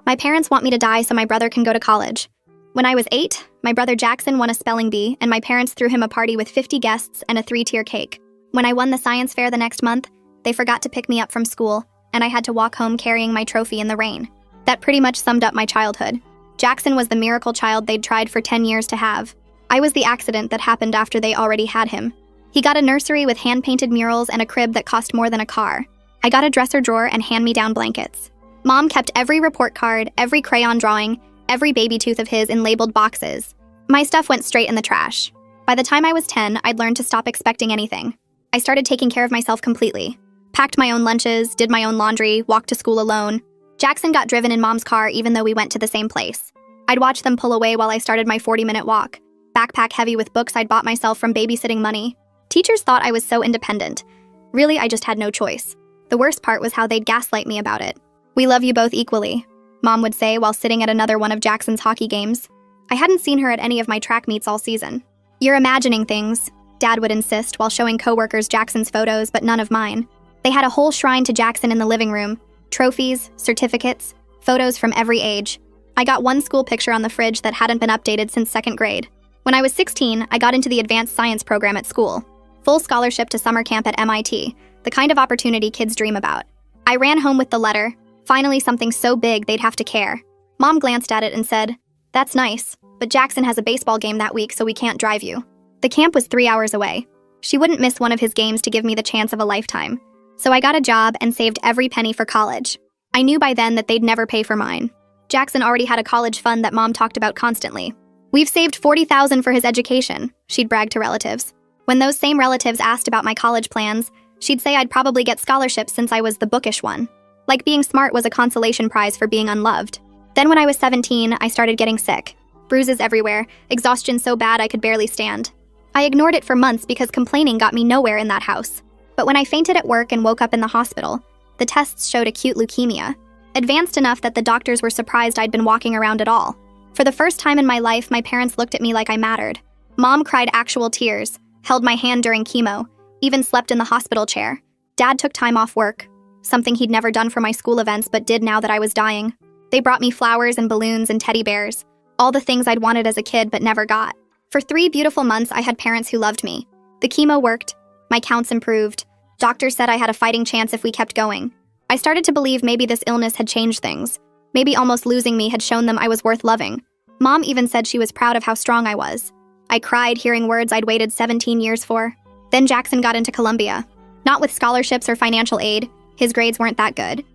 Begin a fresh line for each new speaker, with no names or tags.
My parents want me to die so my brother can go to college. When I was 8, my brother Jackson won a spelling bee, and my parents threw him a party with 50 guests and a 3-tier cake. When I won the science fair the next month, they forgot to pick me up from school, and I had to walk home carrying my trophy in the rain. That pretty much summed up my childhood. Jackson was the miracle child they'd tried for 10 years to have. I was the accident that happened after they already had him. He got a nursery with hand-painted murals and a crib that cost more than a car. I got a dresser drawer and hand-me-down blankets. Mom kept every report card, every crayon drawing, every baby tooth of his in labeled boxes. My stuff went straight in the trash. By the time I was 10, I'd learned to stop expecting anything. I started taking care of myself completely. Packed my own lunches, did my own laundry, walked to school alone. Jackson got driven in Mom's car even though we went to the same place. I'd watch them pull away while I started my 40-minute walk. Backpack heavy with books I'd bought myself from babysitting money. Teachers thought I was so independent. Really, I just had no choice. The worst part was how they'd gaslight me about it. "We love you both equally," Mom would say while sitting at another one of Jackson's hockey games. I hadn't seen her at any of my track meets all season. "You're imagining things," Dad would insist while showing coworkers Jackson's photos, but none of mine. They had a whole shrine to Jackson in the living room. Trophies, certificates, photos from every age. I got one school picture on the fridge that hadn't been updated since 2nd grade. When I was 16, I got into the advanced science program at school. Full scholarship to summer camp at MIT, the kind of opportunity kids dream about. I ran home with the letter, finally something so big they'd have to care. Mom glanced at it and said, "That's nice, but Jackson has a baseball game that week so we can't drive you." The camp was 3 hours away. She wouldn't miss one of his games to give me the chance of a lifetime. So I got a job and saved every penny for college. I knew by then that they'd never pay for mine. Jackson already had a college fund that Mom talked about constantly. "We've saved $40,000 for his education," she'd brag to relatives. When those same relatives asked about my college plans, she'd say I'd probably get scholarships since I was the bookish one. Like being smart was a consolation prize for being unloved. Then when I was 17, I started getting sick. Bruises everywhere, exhaustion so bad I could barely stand. I ignored it for months because complaining got me nowhere in that house. But when I fainted at work and woke up in the hospital, the tests showed acute leukemia, advanced enough that the doctors were surprised I'd been walking around at all. For the first time in my life, my parents looked at me like I mattered. Mom cried actual tears, held my hand during chemo, even slept in the hospital chair. Dad took time off work, something he'd never done for my school events but did now that I was dying. They brought me flowers and balloons and teddy bears, all the things I'd wanted as a kid but never got. For 3 beautiful months, I had parents who loved me. The chemo worked, my counts improved. Doctors said I had a fighting chance if we kept going. I started to believe maybe this illness had changed things. Maybe almost losing me had shown them I was worth loving. Mom even said she was proud of how strong I was. I cried hearing words I'd waited 17 years for. Then Jackson got into Columbia. Not with scholarships or financial aid. His grades weren't that good.